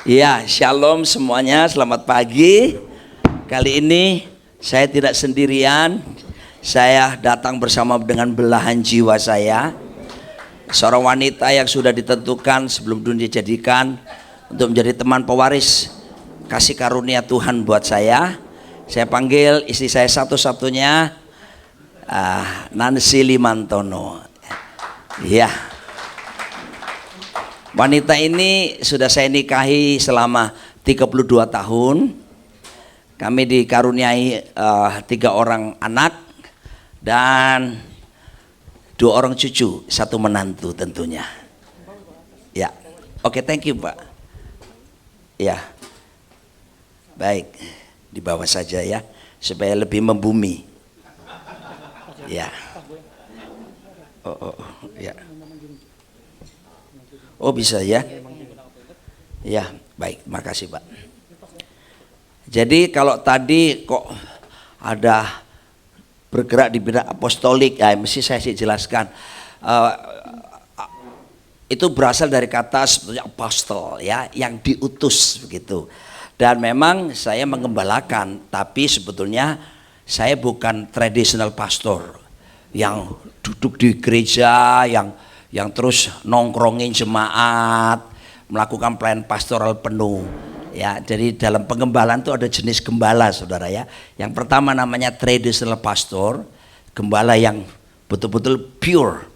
Ya, shalom semuanya, selamat pagi. Kali ini saya tidak sendirian. Saya datang bersama dengan belahan jiwa saya, seorang wanita yang sudah ditentukan sebelum dunia dijadikan untuk menjadi teman pewaris kasih karunia Tuhan buat saya. Saya panggil istri saya satu-satunya, Nancy Limantono. Ya. Wanita ini sudah saya nikahi selama 32 tahun. Kami dikaruniai 3 orang anak dan 2 orang cucu, 1 menantu tentunya. Ya, oke, thank you Pak. Ya, baik, di bawah saja ya, supaya lebih membumi. Ya, ya. Oh bisa ya? Ya, baik, makasih Pak. Jadi kalau tadi kok ada bergerak di bidang apostolik, ya mesti saya sih jelaskan. Itu berasal dari kata sebetulnya apostol ya, yang diutus begitu. Dan memang saya mengembalakan, tapi sebetulnya saya bukan traditional pastor yang duduk di gereja, yang terus nongkrongin jemaat, melakukan pelayanan pastoral penuh. Ya, jadi dalam pengembalaan itu ada jenis gembala, saudara ya. Yang pertama namanya traditional pastor, gembala yang betul-betul pure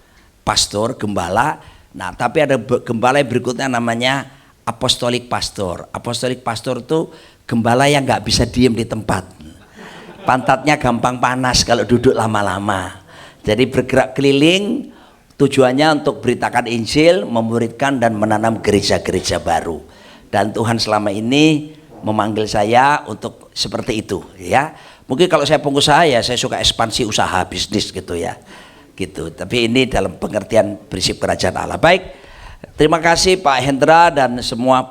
pastor, gembala. Nah, tapi ada gembala yang berikutnya namanya apostolic pastor. Apostolic pastor itu gembala yang nggak bisa diem di tempat. Pantatnya gampang panas kalau duduk lama-lama. Jadi bergerak keliling. Tujuannya untuk beritakan Injil, memuridkan dan menanam gereja-gereja baru. Dan Tuhan selama ini memanggil saya untuk seperti itu ya. Mungkin kalau saya pengusaha ya saya suka ekspansi usaha bisnis gitu ya. Gitu. Tapi ini dalam pengertian prinsip kerajaan Allah. Baik. Terima kasih Pak Hendra dan semua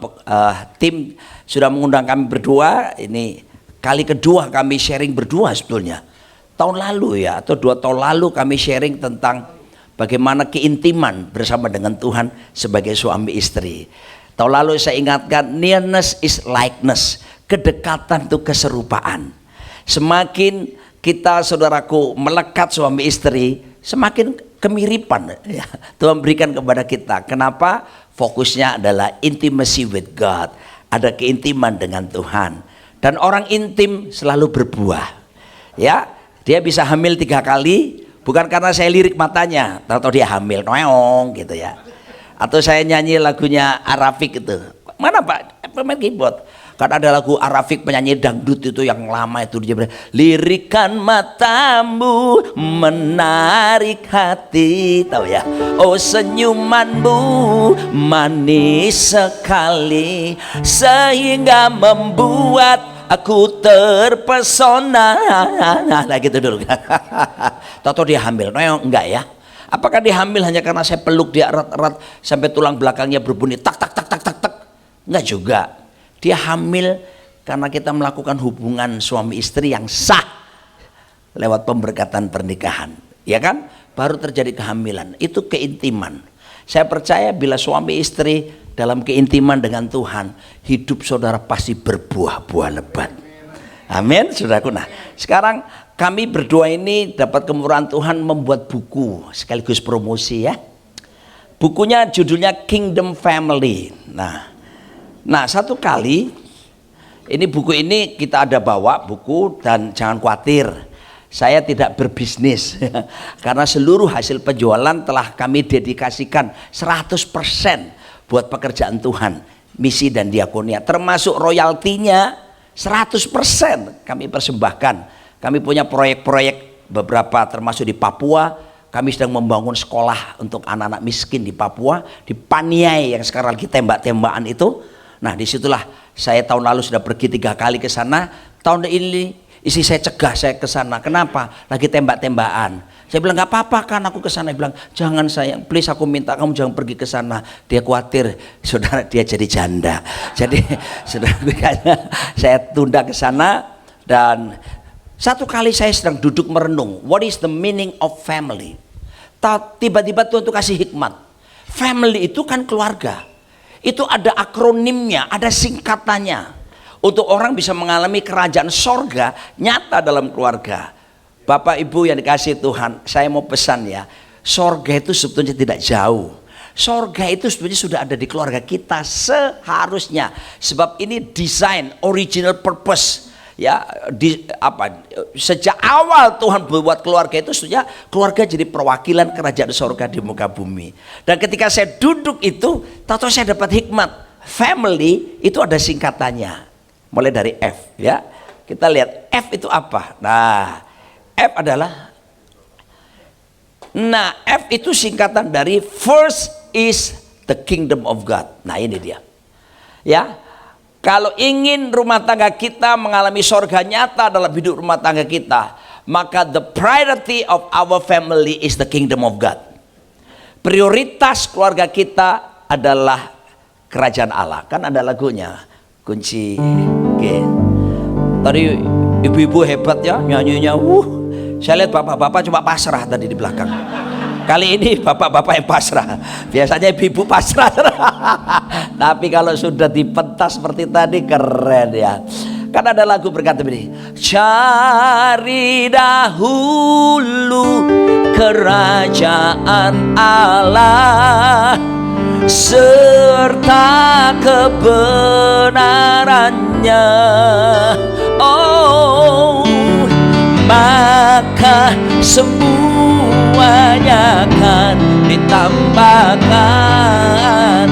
tim sudah mengundang kami berdua. Ini kali kedua kami sharing berdua sebetulnya. Tahun lalu ya atau 2 tahun lalu kami sharing tentang bagaimana keintiman bersama dengan Tuhan sebagai suami istri. Tahun lalu saya ingatkan, nearness is likeness. Kedekatan itu keserupaan. Semakin kita saudaraku melekat suami istri, semakin kemiripan ya, Tuhan berikan kepada kita. Kenapa? Fokusnya adalah intimacy with God. Ada keintiman dengan Tuhan. Dan orang intim selalu berbuah. Ya, dia bisa hamil 3 kali. Bukan karena saya lirik matanya, atau dia hamil, noong gitu ya. Atau saya nyanyi lagunya Arafik itu. Mana Pak? Pemain keyboard. Kan ada lagu Arafik penyanyi dangdut itu yang lama itu dia bilang, lirikan matamu menarik hati, tahu ya? Oh senyumanmu manis sekali sehingga membuat aku terpesona. Nah gitu dulu. Tahu dia hamil? No, enggak ya. Apakah dia hamil hanya karena saya peluk dia erat-erat sampai tulang belakangnya berbunyi tak tak tak tak tak tak? Enggak juga. Dia hamil karena kita melakukan hubungan suami istri yang sah lewat pemberkatan pernikahan. Ya kan? Baru terjadi kehamilan. Itu keintiman. Saya percaya bila suami istri dalam keintiman dengan Tuhan, hidup saudara pasti berbuah-buah lebat. Amin, saudaraku. Nah, sekarang kami berdua ini dapat kemurahan Tuhan membuat buku sekaligus promosi ya. Bukunya judulnya Kingdom Family. Nah, satu kali ini buku ini kita ada bawa buku dan jangan khawatir. Saya tidak berbisnis karena seluruh hasil penjualan telah kami dedikasikan 100% buat pekerjaan Tuhan, misi dan diakonia, termasuk royaltinya 100% kami persembahkan. Kami punya proyek-proyek beberapa termasuk di Papua. Kami sedang membangun sekolah untuk anak-anak miskin di Papua, di Paniai yang sekarang lagi tembak-tembakan itu. Nah, disitulah saya tahun lalu sudah pergi 3 kali ke sana. Tahun ini istri saya cegah saya ke sana. Kenapa? Lagi tembak-tembakan. Saya bilang nggak apa-apa kan aku ke sana. Dia bilang jangan sayang, please aku minta kamu jangan pergi ke sana. Dia khawatir saudara dia jadi janda. Jadi saudara saya tunda ke sana. Dan satu kali saya sedang duduk merenung, what is the meaning of family? Tiba-tiba Tuhan tuh kasih hikmat. Family itu kan keluarga. Itu ada akronimnya, ada singkatannya. Untuk orang bisa mengalami kerajaan sorga nyata dalam keluarga. Bapak Ibu yang dikasihi Tuhan, saya mau pesan ya, sorga itu sebetulnya tidak jauh. Sorga itu sebetulnya sudah ada di keluarga kita seharusnya. Sebab ini desain, original purpose. Ya, sejak awal Tuhan membuat keluarga itu sebetulnya keluarga jadi perwakilan kerajaan sorga di muka bumi. Dan ketika saya duduk itu, tahu saya dapat hikmat. Family itu ada singkatannya. Mulai dari F, ya. Kita lihat F itu apa? F itu singkatan dari first is the kingdom of God. Nah, ini dia. Ya. Kalau ingin rumah tangga kita mengalami sorga nyata dalam hidup rumah tangga kita, maka the priority of our family is the kingdom of God. Prioritas keluarga kita adalah kerajaan Allah. Kan ada lagunya, kunci G. Tadi ibu-ibu hebat ya nyanyinya. Saya lihat bapak-bapak cuma pasrah tadi di belakang. Kali ini bapak-bapak yang pasrah. Biasanya ibu-ibu pasrah. Tapi kalau sudah dipentas seperti tadi keren ya. Kan ada lagu berkata begini, cari dahulu kerajaan Allah serta kebenarannya, oh maka semuanya akan ditambahkan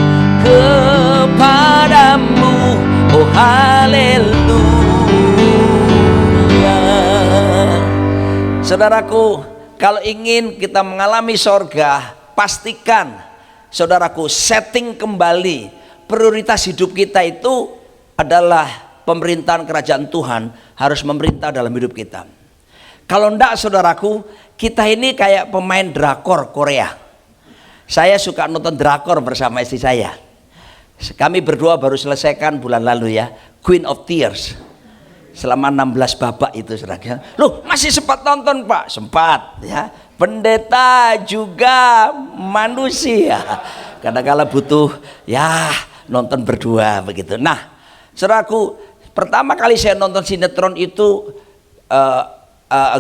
kepadamu, oh haleluya. Saudaraku, kalau ingin kita mengalami sorga, pastikan saudaraku setting kembali prioritas hidup kita itu adalah pemerintahan kerajaan Tuhan harus memerintah dalam hidup kita. Kalau enggak saudaraku, kita ini kayak pemain drakor Korea. Saya suka nonton drakor bersama istri saya. Kami berdua baru selesaikan bulan lalu ya, Queen of Tears. Selama 16 babak itu saudara. Loh, masih sempat nonton Pak? Sempat ya. Pendeta juga manusia. Kadang-kala butuh ya nonton berdua begitu. Nah, saudaraku, pertama kali saya nonton sinetron itu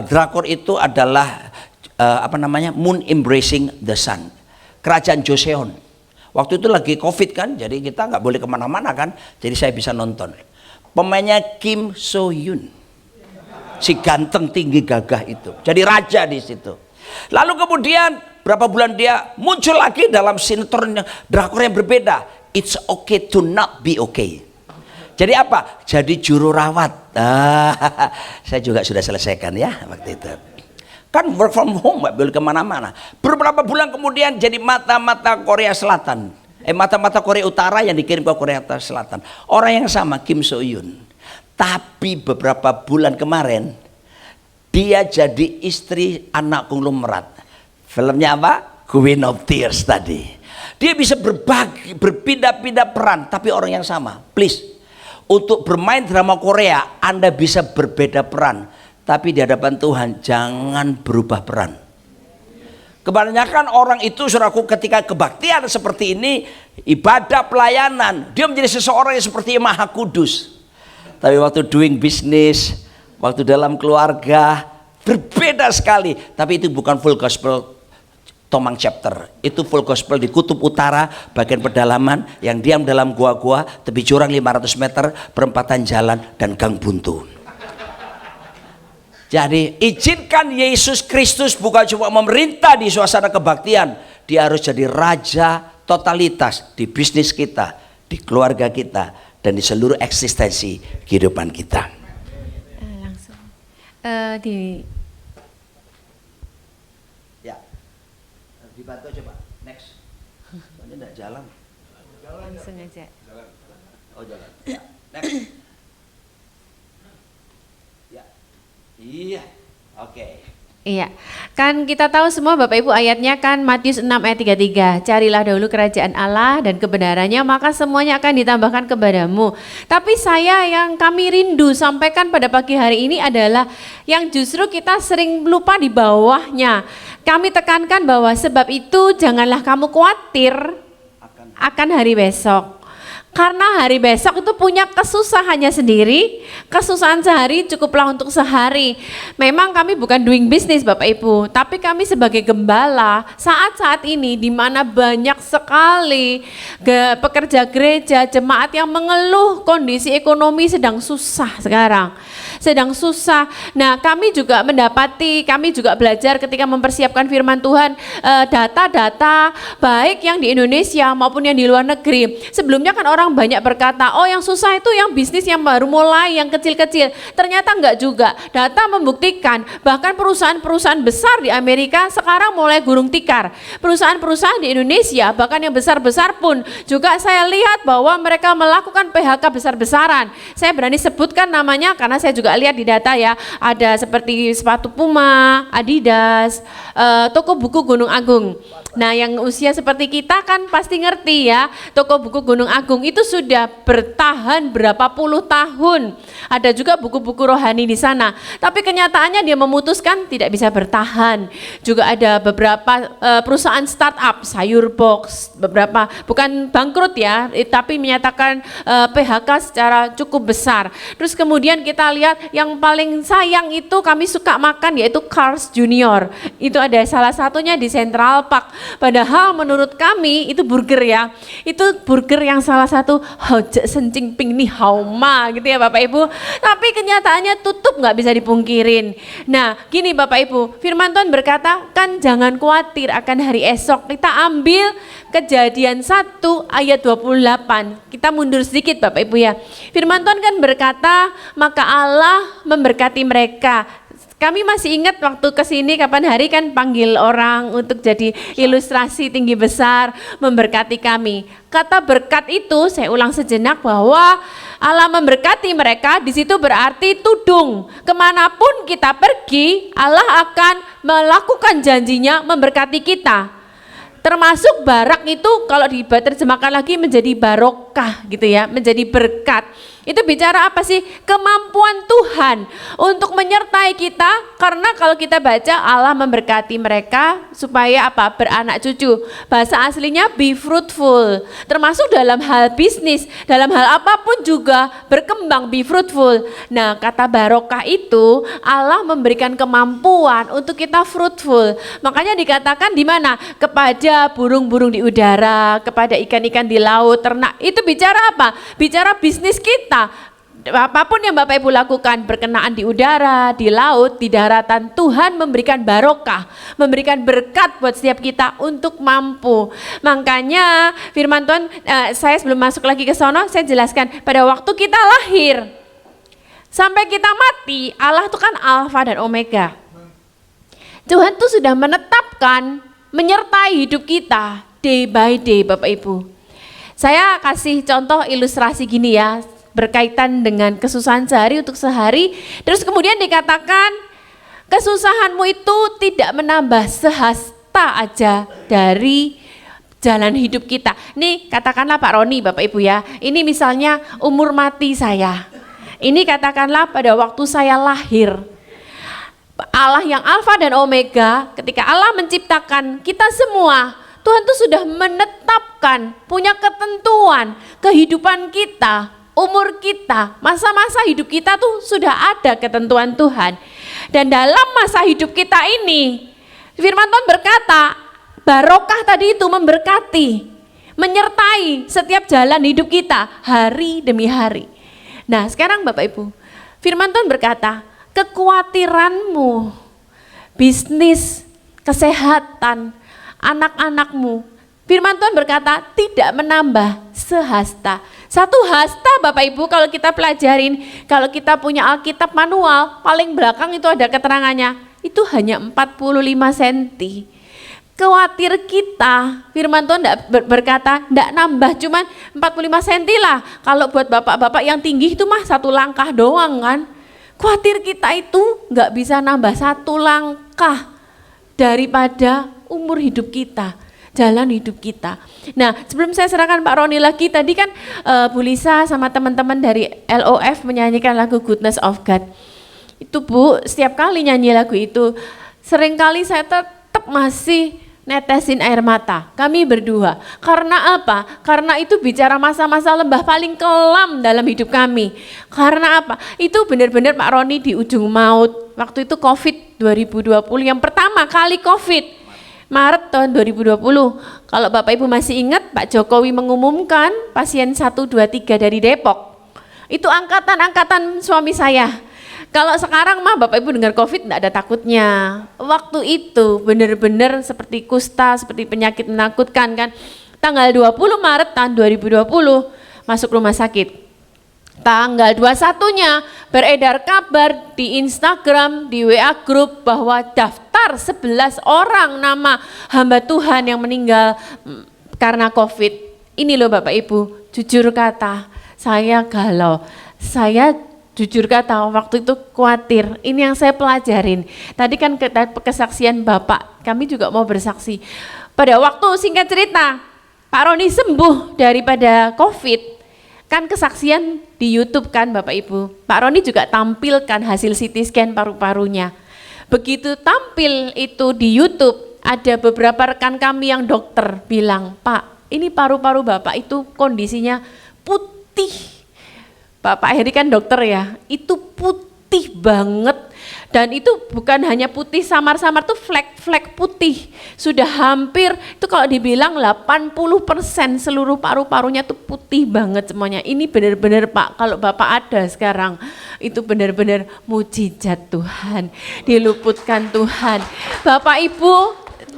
drakor itu adalah Moon Embracing the Sun, kerajaan Joseon. Waktu itu lagi COVID kan, jadi kita nggak boleh kemana-mana kan, jadi saya bisa nonton. Pemainnya Kim So Hyun, si ganteng tinggi gagah itu, jadi raja di situ. Lalu kemudian berapa bulan dia muncul lagi dalam sinetron drakor yang berbeda, It's Okay to Not Be Okay. Jadi apa? Jadi juru rawat. Saya juga sudah selesaikan ya waktu itu. Kan work from home, nggak boleh kemana-mana. Beberapa bulan kemudian jadi mata-mata Korea Selatan. Mata-mata Korea Utara yang dikirim ke Korea Selatan. Orang yang sama, Kim So Hyun. Tapi beberapa bulan kemarin dia jadi istri anak konglomerat. Filmnya apa? Queen of Tears tadi. Dia bisa berbagi, berpindah-pindah peran, tapi orang yang sama. Please, untuk bermain drama Korea, Anda bisa berbeda peran, tapi di hadapan Tuhan jangan berubah peran. Kebanyakan orang itu saudaraku ketika kebaktian seperti ini, ibadah pelayanan, dia menjadi seseorang yang seperti maha kudus. Tapi waktu doing business, waktu dalam keluarga, berbeda sekali. Tapi itu bukan full gospel Tomang chapter, itu full gospel di kutub utara bagian pedalaman yang diam dalam gua-gua, tepi jurang 500 meter, perempatan jalan dan gang buntu. Jadi izinkan Yesus Kristus bukan cuma memerintah di suasana kebaktian, dia harus jadi raja totalitas di bisnis kita, di keluarga kita, dan di seluruh eksistensi kehidupan kita. Langsung dibantu coba next, soalnya enggak jalan. Langsung aja. Oh jalan. Ya, next. Ya, iya, oke. Iya, kan kita tahu semua Bapak Ibu ayatnya kan Matius 6 ayat 33. Carilah dahulu kerajaan Allah dan kebenarannya, maka semuanya akan ditambahkan kepadamu. Tapi yang kami rindu sampaikan pada pagi hari ini adalah yang justru kita sering lupa di bawahnya. Kami tekankan bahwa sebab itu janganlah kamu khawatir akan hari besok. Karena hari besok itu punya kesusahannya sendiri, kesusahan sehari cukuplah untuk sehari. Memang kami bukan doing business Bapak Ibu, tapi kami sebagai gembala saat-saat ini di mana banyak sekali pekerja gereja, jemaat yang mengeluh kondisi ekonomi sedang susah sekarang. Sedang susah. Nah, kami juga belajar ketika mempersiapkan firman Tuhan, data-data baik yang di Indonesia maupun yang di luar negeri. Sebelumnya kan orang banyak berkata, oh yang susah itu yang bisnis yang baru mulai, yang kecil-kecil. Ternyata enggak juga. Data membuktikan bahkan perusahaan-perusahaan besar di Amerika sekarang mulai gulung tikar. Perusahaan-perusahaan di Indonesia bahkan yang besar-besar pun juga saya lihat bahwa mereka melakukan PHK besar-besaran. Saya berani sebutkan namanya karena saya juga lihat di data ya, ada seperti sepatu Puma, Adidas, toko buku Gunung Agung. Nah, yang usia seperti kita kan pasti ngerti ya, toko buku Gunung Agung itu sudah bertahan berapa puluh tahun. Ada juga buku-buku rohani di sana. Tapi kenyataannya dia memutuskan tidak bisa bertahan. Juga ada beberapa perusahaan startup, Sayur Box, beberapa bukan bangkrut ya, tapi menyatakan PHK secara cukup besar. Terus kemudian kita lihat yang paling sayang itu kami suka makan yaitu Carl's Junior. Itu ada salah satunya di Central Park. Padahal menurut kami itu burger ya, itu burger yang salah satu hojek sencing ping nih hauma gitu ya Bapak Ibu. Tapi kenyataannya tutup, nggak bisa dipungkirin. Nah gini Bapak Ibu, firman Tuhan berkata kan jangan khawatir akan hari esok. Kita ambil Kejadian 1 ayat 28. Kita mundur sedikit Bapak Ibu ya. Firman Tuhan kan berkata maka Allah memberkati mereka. Kami masih ingat waktu kesini kapan hari kan panggil orang untuk jadi ilustrasi tinggi besar memberkati kami. Kata berkat itu saya ulang sejenak bahwa Allah memberkati mereka di situ berarti tudung. Kemanapun kita pergi Allah akan melakukan janjinya memberkati kita. Termasuk barak itu kalau diterjemahkan lagi menjadi barokah gitu ya, menjadi berkat. Itu bicara apa sih? Kemampuan Tuhan untuk menyertai kita, karena kalau kita baca Allah memberkati mereka supaya apa? Beranak cucu. Bahasa aslinya be fruitful. Termasuk dalam hal bisnis, dalam hal apapun juga berkembang, be fruitful. Nah, kata barokah itu Allah memberikan kemampuan untuk kita fruitful. Makanya dikatakan di mana? Kepada burung-burung di udara, kepada ikan-ikan di laut, ternak. Itu bicara apa? Bicara bisnis kita. Apapun yang Bapak Ibu lakukan berkenaan di udara, di laut, di daratan, Tuhan memberikan barokah, memberikan berkat buat setiap kita untuk mampu. Makanya firman Tuhan, saya sebelum masuk lagi ke sono, saya jelaskan pada waktu kita lahir sampai kita mati, Allah itu kan Alfa dan Omega. Tuhan tuh sudah menetapkan, menyertai hidup kita day by day Bapak Ibu. Saya kasih contoh ilustrasi gini ya, berkaitan dengan kesusahan sehari untuk sehari. Terus kemudian dikatakan kesusahanmu itu tidak menambah sehasta aja dari jalan hidup kita. Nih katakanlah Pak Roni Bapak Ibu ya, ini misalnya umur mati saya. Ini katakanlah pada waktu saya lahir. Allah yang Alfa dan Omega, ketika Allah menciptakan kita semua, Tuhan tuh sudah menetapkan, punya ketentuan kehidupan kita, umur kita, masa-masa hidup kita tuh sudah ada ketentuan Tuhan. Dan dalam masa hidup kita ini, firman Tuhan berkata, barokah tadi itu memberkati, menyertai setiap jalan hidup kita hari demi hari. Nah sekarang Bapak Ibu, firman Tuhan berkata, kekhawatiranmu, bisnis, kesehatan, anak-anakmu, firman Tuhan berkata tidak menambah sehasta. Satu hasta Bapak Ibu kalau kita pelajarin, kalau kita punya Alkitab manual, paling belakang itu ada keterangannya, itu hanya 45 cm. Khawatir kita, firman Tuhan berkata tidak nambah, cuman 45 cm lah. Kalau buat bapak-bapak yang tinggi itu mah satu langkah doang kan. Khawatir kita itu nggak bisa nambah satu langkah daripada umur hidup kita, jalan hidup kita. Nah sebelum saya serahkan Pak Roni lagi, tadi kan Bu Lisa sama teman-teman dari LOF menyanyikan lagu Goodness of God. Itu Bu, setiap kali nyanyi lagu itu, seringkali saya tetap masih netesin air mata, kami berdua. Karena apa? Karena itu bicara masa-masa lembah paling kelam dalam hidup kami. Karena apa? Itu benar-benar Pak Roni di ujung maut. Waktu itu COVID 2020, yang pertama kali COVID, Maret tahun 2020. Kalau Bapak Ibu masih ingat, Pak Jokowi mengumumkan pasien 1, 2, 3 dari Depok. Itu angkatan-angkatan suami saya. Kalau sekarang mah Bapak Ibu dengar COVID enggak ada takutnya. Waktu itu benar-benar seperti kusta, seperti penyakit menakutkan kan. Tanggal 20 Maret tahun 2020 masuk rumah sakit. Tanggal 21-nya beredar kabar di Instagram, di WA grup bahwa daftar 11 orang nama hamba Tuhan yang meninggal karena COVID. Ini loh Bapak Ibu, jujur kata, saya galau. Saya jujur kata waktu itu khawatir, ini yang saya pelajarin. Tadi kan kesaksian Bapak, kami juga mau bersaksi. Pada waktu singkat cerita, Pak Roni sembuh daripada COVID, kan kesaksian di YouTube kan Bapak Ibu. Pak Roni juga tampilkan hasil CT scan paru-parunya. Begitu tampil itu di YouTube, ada beberapa rekan kami yang dokter bilang, Pak ini paru-paru Bapak itu kondisinya putih. Pak Heri kan dokter ya, itu putih banget. Dan itu bukan hanya putih samar-samar, tuh flek-flek putih. Sudah hampir, itu kalau dibilang 80% seluruh paru-parunya tuh putih banget semuanya. Ini benar-benar Pak, kalau Bapak ada sekarang, itu benar-benar mujizat Tuhan, diluputkan Tuhan. Bapak Ibu,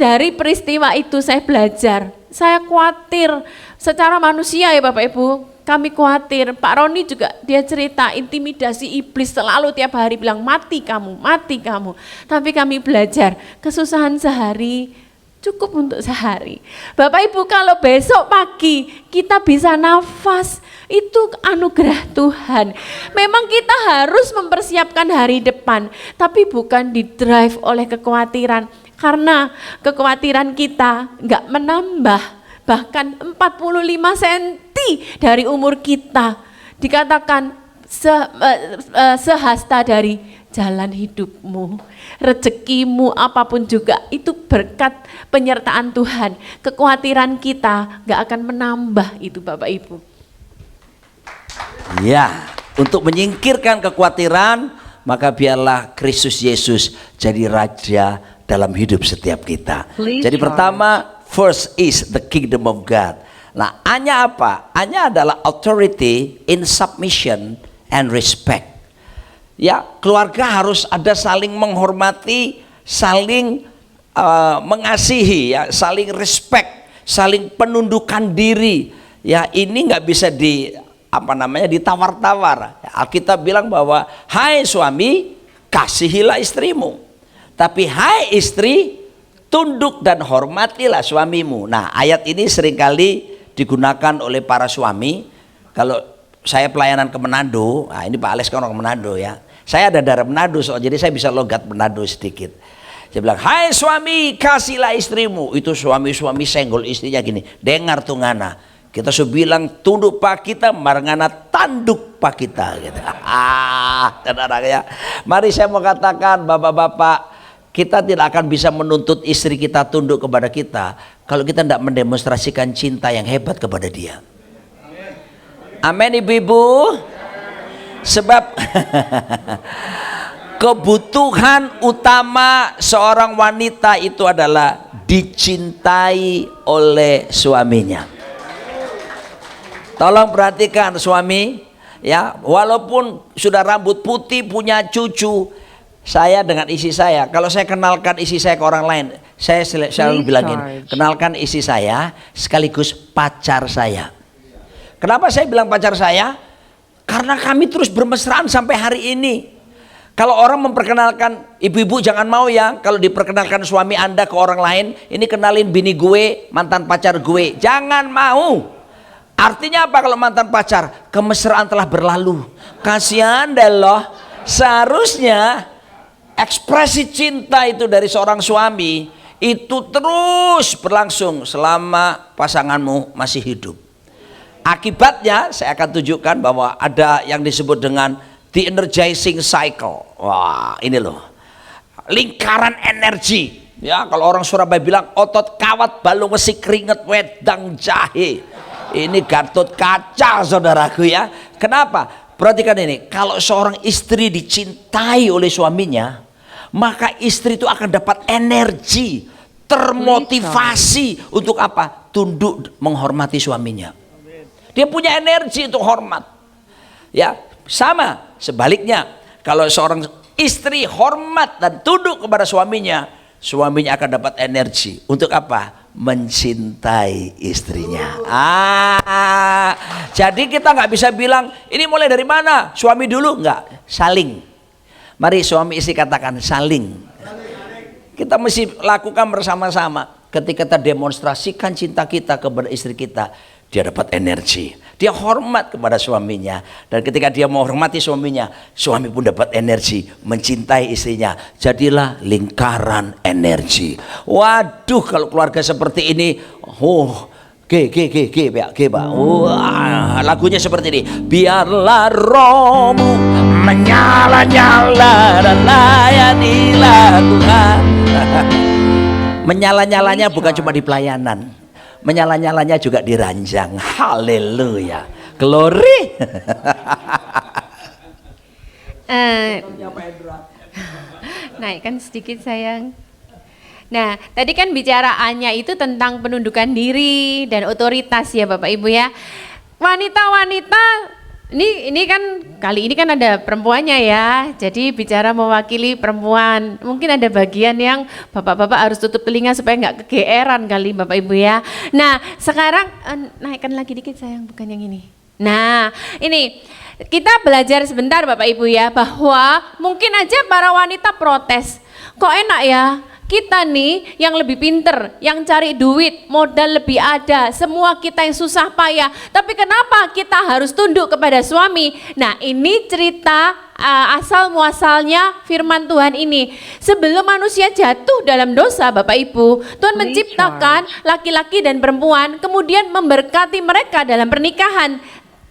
dari peristiwa itu saya belajar, saya khawatir secara manusia ya Bapak Ibu, kami khawatir. Pak Roni juga dia cerita intimidasi iblis selalu tiap hari bilang mati kamu, mati kamu. Tapi kami belajar kesusahan sehari cukup untuk sehari. Bapak Ibu kalau besok pagi kita bisa nafas itu anugerah Tuhan. Memang kita harus mempersiapkan hari depan, tapi bukan didrive oleh kekhawatiran. Karena kekhawatiran kita enggak menambah. Bahkan 45 cm dari umur kita dikatakan sehasta dari jalan hidupmu, rezekimu apapun juga itu berkat penyertaan Tuhan. Kekhawatiran kita gak akan menambah itu Bapak Ibu. Ya, untuk menyingkirkan kekhawatiran, maka biarlah Kristus Yesus jadi raja dalam hidup setiap kita. Jadi pertama, first is the kingdom of God. Nah, A-nya apa? A-nya adalah authority in submission and respect. Ya, keluarga harus ada saling menghormati, saling mengasihi, ya, saling respect, saling penundukan diri. Ya, ini nggak bisa ditawar-tawar. Alkitab bilang bahwa hai suami, kasihilah istrimu. Tapi hai istri, tunduk dan hormatilah suamimu. Nah, ayat ini seringkali digunakan oleh para suami. Kalau saya pelayanan ke Manado, nah ini Pak Alex kan orang Manado ya. Saya ada darah Manado jadi saya bisa logat Manado sedikit. Saya bilang, hai suami, kasihlah istrimu. Itu suami-suami senggol istrinya gini, dengar tuh ngana. Kita sudah bilang tunduk pak kita, marangana tanduk pak kita. Gitu. Ya. Mari saya mau katakan bapak-bapak, kita tidak akan bisa menuntut istri kita tunduk kepada kita kalau kita tidak mendemonstrasikan cinta yang hebat kepada dia. Amin ibu-ibu. Sebab kebutuhan utama seorang wanita itu adalah dicintai oleh suaminya. Tolong perhatikan suami, ya, walaupun sudah rambut putih punya cucu. Saya dengan istri saya, kalau saya kenalkan istri saya ke orang lain, saya selalu bilangin, kenalkan istri saya sekaligus pacar saya. Kenapa saya bilang pacar saya? Karena kami terus bermesraan sampai hari ini. Kalau orang memperkenalkan, ibu-ibu jangan mau ya, kalau diperkenalkan suami Anda ke orang lain, ini kenalin bini gue, mantan pacar gue. Jangan mau. Artinya apa kalau mantan pacar? Kemesraan telah berlalu. Kasihan deh loh. Seharusnya ekspresi cinta itu dari seorang suami itu terus berlangsung selama pasanganmu masih hidup. Akibatnya saya akan tunjukkan bahwa ada yang disebut dengan the energizing cycle. Wah, ini loh, lingkaran energi Ya, kalau orang Surabaya bilang otot kawat balung besi keringet wedang jahe. Ini Gatot Kaca saudaraku ya. Kenapa? Perhatikan ini, kalau seorang istri dicintai oleh suaminya, maka istri itu akan dapat energi, termotivasi untuk apa? Tunduk menghormati suaminya. Dia punya energi untuk hormat. Ya, sama sebaliknya, kalau seorang istri hormat dan tunduk kepada suaminya, suaminya akan dapat energi untuk apa? Mencintai istrinya. Jadi kita nggak bisa bilang ini mulai dari mana? Suami dulu, nggak, saling. Mari suami istri katakan saling. Kita mesti lakukan bersama-sama. Ketika kita demonstrasikan cinta kita kepada istri kita, dia dapat energi. Dia hormat kepada suaminya. Dan ketika dia menghormati suaminya, suami pun dapat energi mencintai istrinya. Jadilah lingkaran energi. Waduh, kalau keluarga seperti ini, Pak. Wah, lagunya seperti ini. Biarlah rohmu menyala-nyala dan layanilah Tuhan. Menyala-nyalanya bukan cuma di pelayanan, menyala-nyalanya juga di ranjang. Haleluya, glory. Naikkan sedikit sayang. Nah, tadi kan bicaraannya itu tentang penundukan diri dan otoritas ya Bapak Ibu ya. Wanita-wanita ini kan kali ini kan ada perempuannya ya. Jadi bicara mewakili perempuan. Mungkin ada bagian yang Bapak-bapak harus tutup telinga supaya nggak kegeeran kali Bapak Ibu ya. Nah, sekarang naikkan lagi dikit sayang, bukan yang ini. Nah, ini kita belajar sebentar Bapak Ibu ya, bahwa mungkin aja para wanita protes. Kok enak ya? Kita nih yang lebih pinter, yang cari duit, modal lebih ada, semua kita yang susah payah. Tapi kenapa kita harus tunduk kepada suami? Nah, ini cerita asal muasalnya firman Tuhan ini. Sebelum manusia jatuh dalam dosa Bapak Ibu, Tuhan menciptakan laki-laki dan perempuan, kemudian memberkati mereka dalam pernikahan.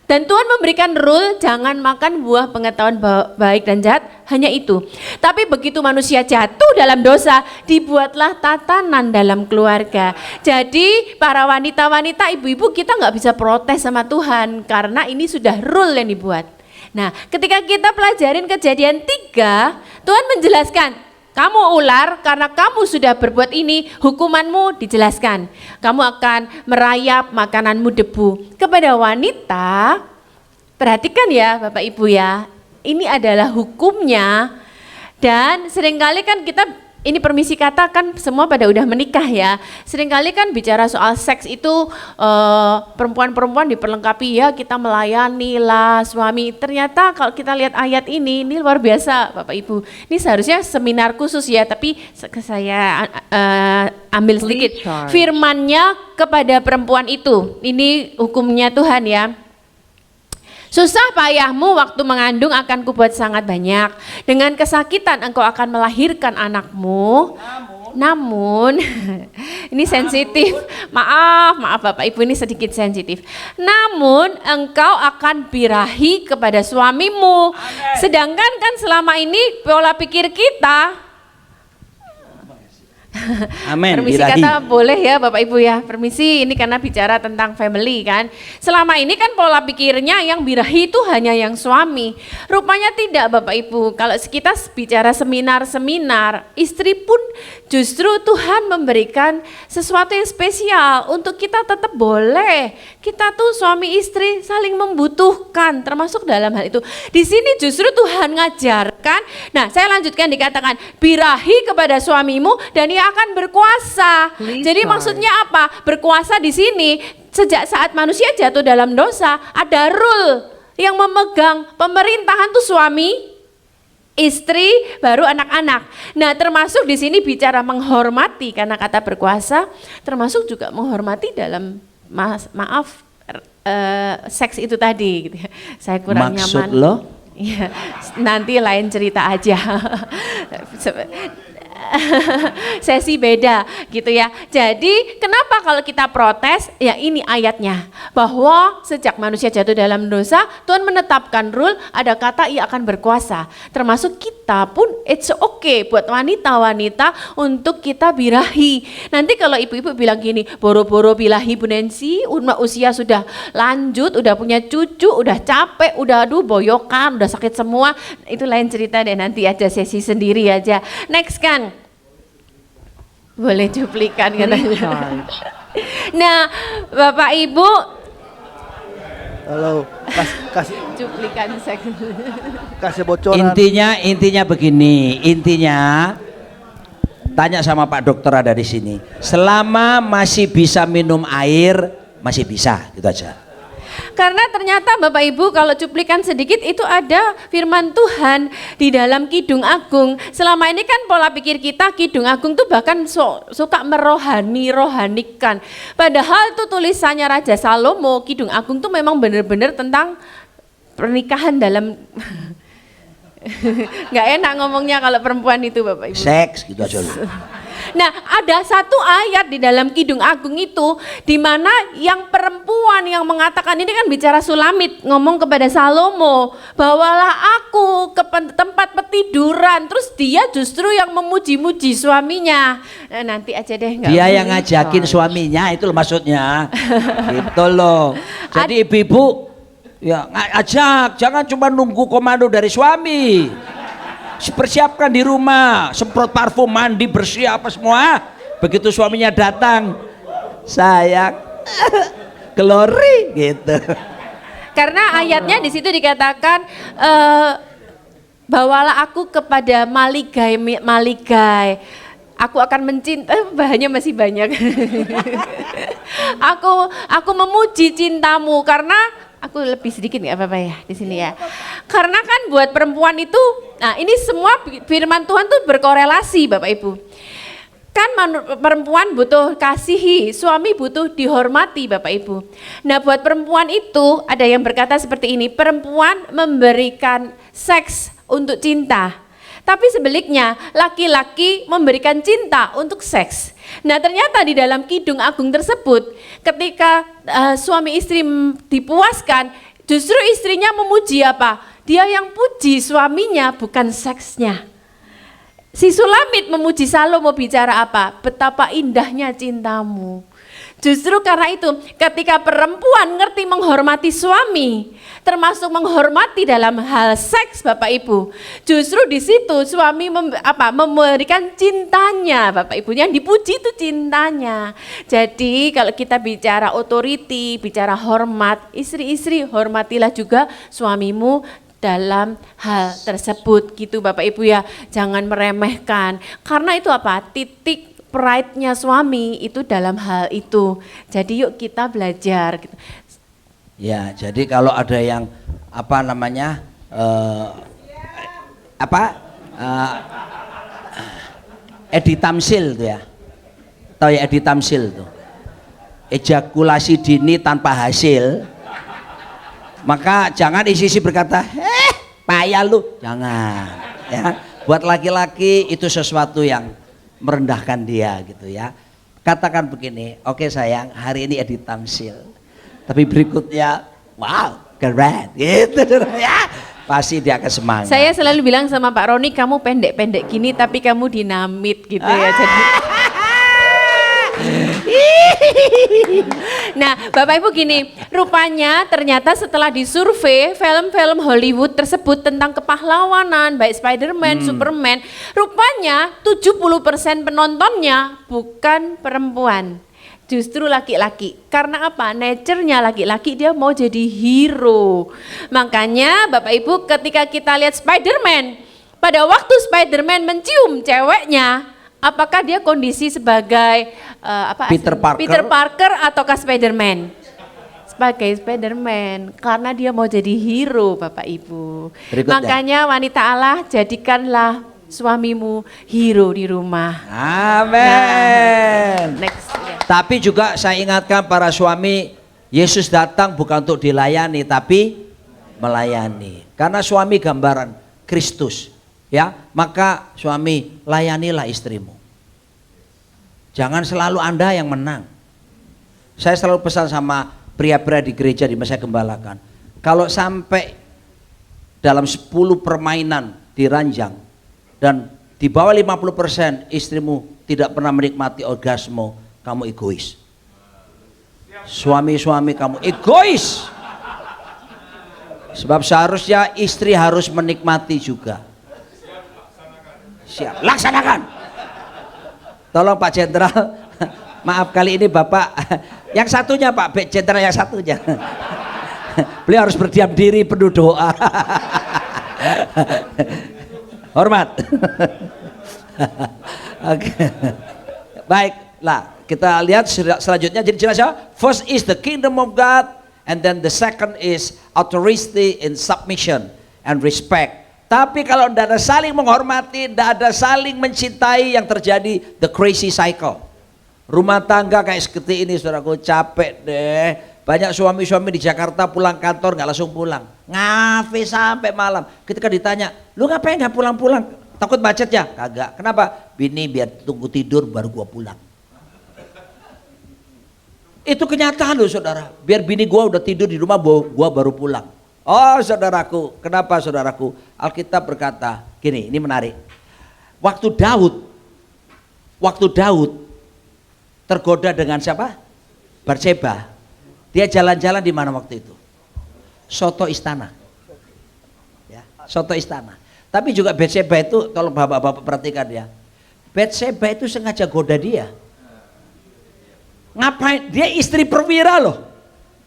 Dan Tuhan memberikan rule jangan makan buah pengetahuan baik dan jahat, hanya itu. Tapi begitu manusia jatuh dalam dosa, dibuatlah tatanan dalam keluarga. Jadi para wanita-wanita, ibu-ibu, kita nggak bisa protes sama Tuhan karena ini sudah rule yang dibuat. Nah, ketika kita pelajarin Kejadian 3, Tuhan menjelaskan, kamu ular, karena kamu sudah berbuat ini, hukumanmu dijelaskan. Kamu akan merayap makananmu debu. Kepada wanita, perhatikan ya Bapak Ibu ya, ini adalah hukumnya. Dan seringkali kan kita, ini permisi kata kan semua pada udah menikah ya. Seringkali kan bicara soal seks itu perempuan-perempuan diperlengkapi ya, kita melayani lah suami. Ternyata kalau kita lihat ayat ini luar biasa Bapak Ibu. Ini seharusnya seminar khusus ya, tapi saya ambil sedikit. Firmannya kepada perempuan itu, ini hukumnya Tuhan ya. Susah payahmu waktu mengandung akan kubuat sangat banyak. Dengan kesakitan engkau akan melahirkan anakmu. Namun ini sensitif. Maaf Bapak Ibu, ini sedikit sensitif. Namun engkau akan birahi kepada suamimu. Sedangkan kan selama ini pola pikir kita, amin. Permisi kata boleh ya Bapak Ibu ya, permisi, ini karena bicara tentang family kan. Selama ini kan pola pikirnya yang birahi itu hanya yang suami. Rupanya tidak Bapak Ibu, kalau kita bicara seminar-seminar, istri pun justru Tuhan memberikan sesuatu yang spesial untuk kita tetap boleh. Kita tuh suami istri saling membutuhkan, termasuk dalam hal itu. Di sini justru Tuhan ngajarkan, nah saya lanjutkan dikatakan, birahi kepada suamimu dan ia akan berkuasa. Jadi maksudnya apa? Berkuasa di sini sejak saat manusia jatuh dalam dosa, ada rule yang memegang pemerintahan tuh suami, istri, baru anak-anak. Nah, termasuk di sini bicara menghormati, karena kata berkuasa, termasuk juga menghormati dalam seks itu tadi gitu ya. Saya kurang maksud nyaman. Lo? Ya, nanti lain cerita aja. Sesi beda gitu ya. Jadi kenapa kalau kita protes? Ya ini ayatnya, bahwa sejak manusia jatuh dalam dosa, Tuhan menetapkan rule, ada kata ia akan berkuasa. Termasuk kita kita pun it's okay buat wanita-wanita untuk kita birahi. Nanti kalau ibu-ibu bilang gini, boro-boro birahi Bu Nancy, usia sudah lanjut, udah punya cucu, udah capek, udah aduh boyokan, udah sakit semua, itu lain cerita deh, nanti aja sesi sendiri aja. Next kan, boleh cuplikan katanya. Nah, Bapak Ibu, halo, kasih cuplikan seks. kasih bocoran. Intinya begini, tanya sama Pak Dokter ada di sini. Selama masih bisa minum air, masih bisa, gitu aja. Karena ternyata Bapak Ibu kalau cuplikan sedikit itu ada firman Tuhan di dalam Kidung Agung. Selama ini kan pola pikir kita Kidung Agung tuh bahkan suka rohanikan. Padahal tuh tulisannya Raja Salomo, Kidung Agung tuh memang benar-benar tentang pernikahan dalam nggak enak ngomongnya kalau perempuan itu Bapak Ibu. Seks gitu aja. Nah, ada satu ayat di dalam Kidung Agung itu di mana yang perempuan yang mengatakan, ini kan bicara Sulamit ngomong kepada Salomo, bawalah aku ke tempat petiduran, terus dia justru yang memuji-muji suaminya. Nah, nanti aja deh. Dia yang ngajakin suaminya, itu loh maksudnya. Gitu loh. Jadi ibu-ibu ya ajak, jangan cuma nunggu komando dari suami. Persiapkan di rumah, semprot parfum, mandi, bersih apa semua. Begitu suaminya datang, sayang, glory gitu. Karena ayatnya di situ dikatakan bawalah aku kepada Maligai, aku akan mencintai, bahannya masih banyak. aku memuji cintamu karena aku lebih sedikit nggak apa-apa ya di sini ya. Karena kan buat perempuan itu, nah ini semua firman Tuhan tuh berkorelasi Bapak Ibu. Kan perempuan butuh kasihi, suami butuh dihormati Bapak Ibu. Nah buat perempuan itu ada yang berkata seperti ini, perempuan memberikan seks untuk cinta. Tapi sebaliknya laki-laki memberikan cinta untuk seks. Nah ternyata di dalam Kidung Agung tersebut ketika suami istri dipuaskan, justru istrinya memuji apa? Dia yang puji suaminya bukan seksnya. Si Sulamit memuji Salomo bicara apa? Betapa indahnya cintamu. Justru karena itu ketika perempuan ngerti menghormati suami, termasuk menghormati dalam hal seks Bapak Ibu, justru di situ suami memberikan cintanya Bapak Ibu, yang dipuji itu cintanya. Jadi kalau kita bicara authority, bicara hormat, istri-istri hormatilah juga suamimu dalam hal tersebut gitu Bapak Ibu ya, jangan meremehkan. Karena itu apa? Titik pride-nya suami itu dalam hal itu. Jadi yuk kita belajar gitu. Ya, jadi kalau ada yang apa namanya Edi Tamsil tuh ya, tahu ya Edi Tamsil tuh, ejakulasi dini tanpa hasil, maka jangan isi-isi berkata, payah lu, jangan. Ya, buat laki-laki itu sesuatu yang merendahkan dia gitu ya. Katakan begini, oke sayang, hari ini Edi Tamsil, tapi berikutnya wow keren gitu ya, pasti dia akan semangat. Saya selalu bilang sama Pak Roni, kamu pendek-pendek gini tapi kamu dinamit gitu ya. Jadi nah Bapak Ibu gini, rupanya ternyata setelah disurvei film-film Hollywood tersebut tentang kepahlawanan baik Spider-Man, Superman, rupanya 70% penontonnya bukan perempuan, justru laki-laki. Karena apa? Nature-nya laki-laki, dia mau jadi hero. Makanya Bapak Ibu ketika kita lihat Spider-Man, pada waktu Spider-Man mencium ceweknya, apakah dia kondisi sebagai Peter Parker ataukah Spider-Man? Sebagai Spider-Man, karena dia mau jadi hero Bapak Ibu. Berikutnya. Makanya wanita Allah, jadikanlah suamimu hero di rumah. Amin. Next. Ya. Tapi juga saya ingatkan para suami, Yesus datang bukan untuk dilayani tapi melayani. Karena suami gambaran Kristus, ya. Maka suami layanilah istrimu. Jangan selalu Anda yang menang. Saya selalu pesan sama pria-pria di gereja di masa gembalakan, kalau sampai dalam 10 permainan di ranjang dan di bawah 50% istrimu tidak pernah menikmati orgasme, kamu egois. Suami-suami kamu egois. Sebab seharusnya istri harus menikmati juga. Siap, laksanakan. Tolong Pak Jenderal, maaf kali ini Bapak, yang satunya Pak Jenderal yang satunya. Beliau harus berdiam diri penuh doa. Hormat. Oke. Baiklah, kita lihat selanjutnya. Jadi jelas ya, first is the kingdom of God, and then the second is authority in submission and respect. Tapi kalau tidak ada saling menghormati, tidak ada saling mencintai, yang terjadi the crazy cycle. Rumah tangga kayak seperti ini, saudaraku, capek deh. Banyak suami-suami di Jakarta pulang kantor nggak langsung pulang, ngafe sampai malam. Ketika ditanya, lu ngapain nggak pulang-pulang? Takut macet ya? Kagak. Kenapa? Bini biar tunggu tidur baru gua pulang. Itu kenyataan loh saudara. Biar bini gua udah tidur di rumah, gua baru pulang. Oh saudaraku, kenapa saudaraku? Alkitab berkata, gini, ini menarik. Waktu Daud tergoda dengan siapa? Batseba. Dia jalan-jalan di mana waktu itu? Soto istana. Ya, soto istana. Tapi juga Batseba itu, tolong bapak-bapak perhatikan ya. Batseba itu sengaja goda dia. Ngapain? Dia istri perwira loh.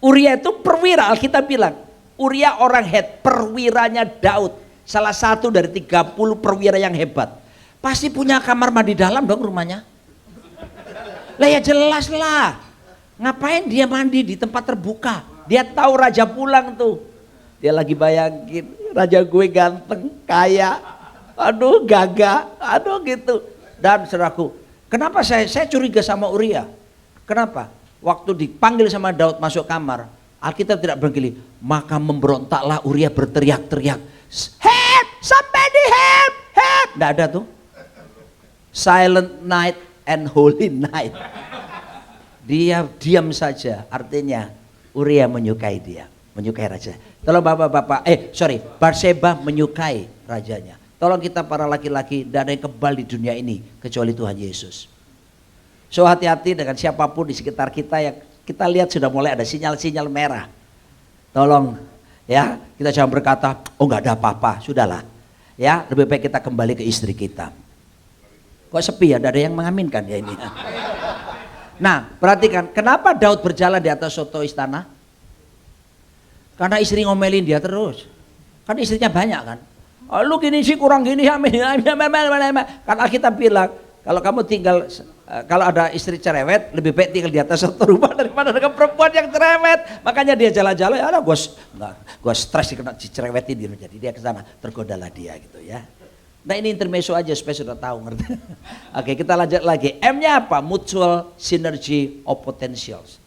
Uria itu perwira, Alkitab bilang. Uria orang Het, perwiranya Daud. Salah satu dari 30 perwira yang hebat. Pasti punya kamar mandi dalam dong rumahnya. Lah ya jelas lah. Ngapain dia mandi di tempat terbuka? Dia tahu raja pulang tuh. Dia lagi bayangin, raja gue ganteng, kaya, aduh gagah, aduh gitu. Dan saudaraku, kenapa saya curiga sama Uria? Kenapa? Waktu dipanggil sama Daud masuk kamar, Alkitab tidak bergili, maka memberontaklah Uria berteriak-teriak, help, somebody help, help. Nggak ada tuh. Silent night and holy night. Dia diam saja, artinya Uria menyukai dia, menyukai raja. Tolong bapak-bapak, Batseba menyukai rajanya. Tolong kita para laki-laki, tidak ada yang kebal di dunia ini kecuali Tuhan Yesus. So hati-hati dengan siapapun di sekitar kita yang kita lihat sudah mulai ada sinyal-sinyal merah. Tolong ya, kita jangan berkata, oh nggak ada apa-apa, sudahlah. Ya, lebih baik kita kembali ke istri kita. Kok sepi ya, tidak ada yang mengaminkan ya ini. Nah, perhatikan, kenapa Daud berjalan di atas soto istana? Karena istri ngomelin dia terus. Kan istrinya banyak kan. Oh, lu gini sih kurang gini. Kan Alkitab bilang, kalau kamu tinggal, kalau ada istri cerewet, lebih baik tinggal di atas soto rumah daripada dengan perempuan yang cerewet. Makanya dia jalan-jalan, ya gue stres dicerewetin. Jadi dia ke sana, tergodalah dia gitu ya. Nah ini intermezzo aja supaya sudah tahu, ngerti? Oke, kita lanjut lagi. M-nya apa? Mutual synergy of potentials.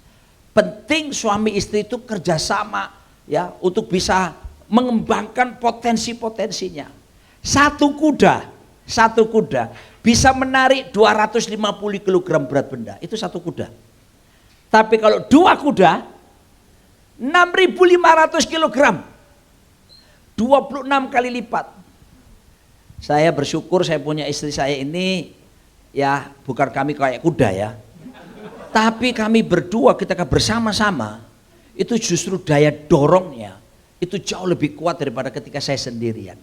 Penting suami istri itu kerjasama ya untuk bisa mengembangkan potensi-potensinya. Satu kuda bisa menarik 250 kg berat benda. Itu satu kuda. Tapi kalau dua kuda 6.500 kg. 26 kali lipat. Saya bersyukur saya punya istri saya ini ya bukan kami kayak kuda ya. Tapi kami berdua ketika bersama-sama itu justru daya dorongnya itu jauh lebih kuat daripada ketika saya sendirian.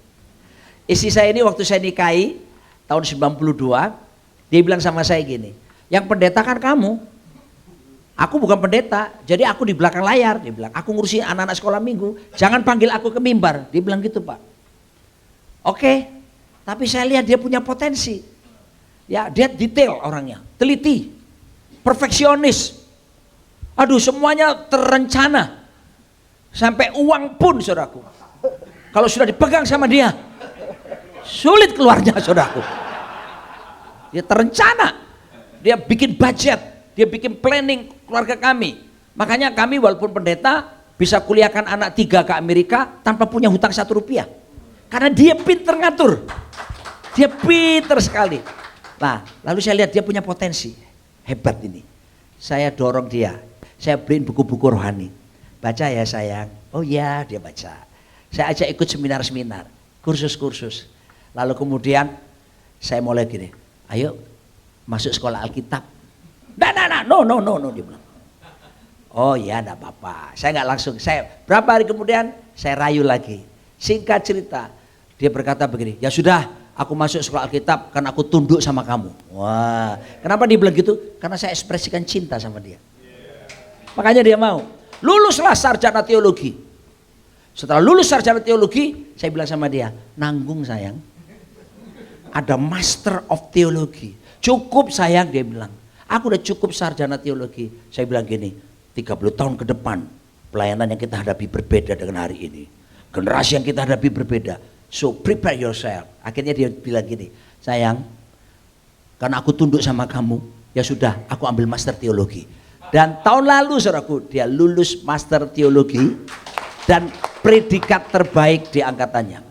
Istri saya ini waktu saya nikahi tahun 92, dia bilang sama saya gini, yang pendeta kan kamu. Aku bukan pendeta, jadi aku di belakang layar. Dia bilang, aku ngurusin anak-anak sekolah minggu, jangan panggil aku ke mimbar. Dia bilang gitu Pak. Oke. Tapi saya lihat dia punya potensi. Ya, dia detail orangnya, teliti, perfeksionis. Aduh, semuanya terencana. Sampai uang pun, saudaraku. Kalau sudah dipegang sama dia, sulit keluarnya, saudaraku. Dia terencana. Dia bikin budget, dia bikin planning keluarga kami. Makanya kami walaupun pendeta bisa kuliahkan anak 3 ke Amerika tanpa punya hutang 1 rupiah. Karena dia pinter ngatur. Dia pinter sekali. Nah, lalu saya lihat dia punya potensi. Hebat ini. Saya dorong dia. Saya beliin buku-buku rohani. Baca ya sayang. Oh iya, dia baca. Saya ajak ikut seminar-seminar, kursus-kursus. Lalu kemudian Saya mulai gini, ayo masuk sekolah Alkitab. Nah, no, dia bilang. Oh ya, enggak apa-apa. Saya nggak langsung. Berapa hari kemudian saya rayu lagi. Singkat cerita, dia berkata begini, ya sudah, aku masuk sekolah Alkitab karena aku tunduk sama kamu. Wah, kenapa dia bilang gitu? Karena saya ekspresikan cinta sama dia. Makanya dia mau. Luluslah sarjana teologi. Setelah lulus sarjana teologi, saya bilang sama dia, nanggung sayang. Ada Master of Teologi. Cukup sayang, dia bilang. Aku udah cukup sarjana teologi. Saya bilang gini, 30 tahun ke depan pelayanan yang kita hadapi berbeda dengan hari ini. Generasi yang kita hadapi berbeda. So prepare yourself. Akhirnya dia bilang gini, sayang, karena aku tunduk sama kamu, ya sudah, aku ambil master teologi. Dan tahun lalu saudaraku, dia lulus master teologi dan predikat terbaik di angkatannya.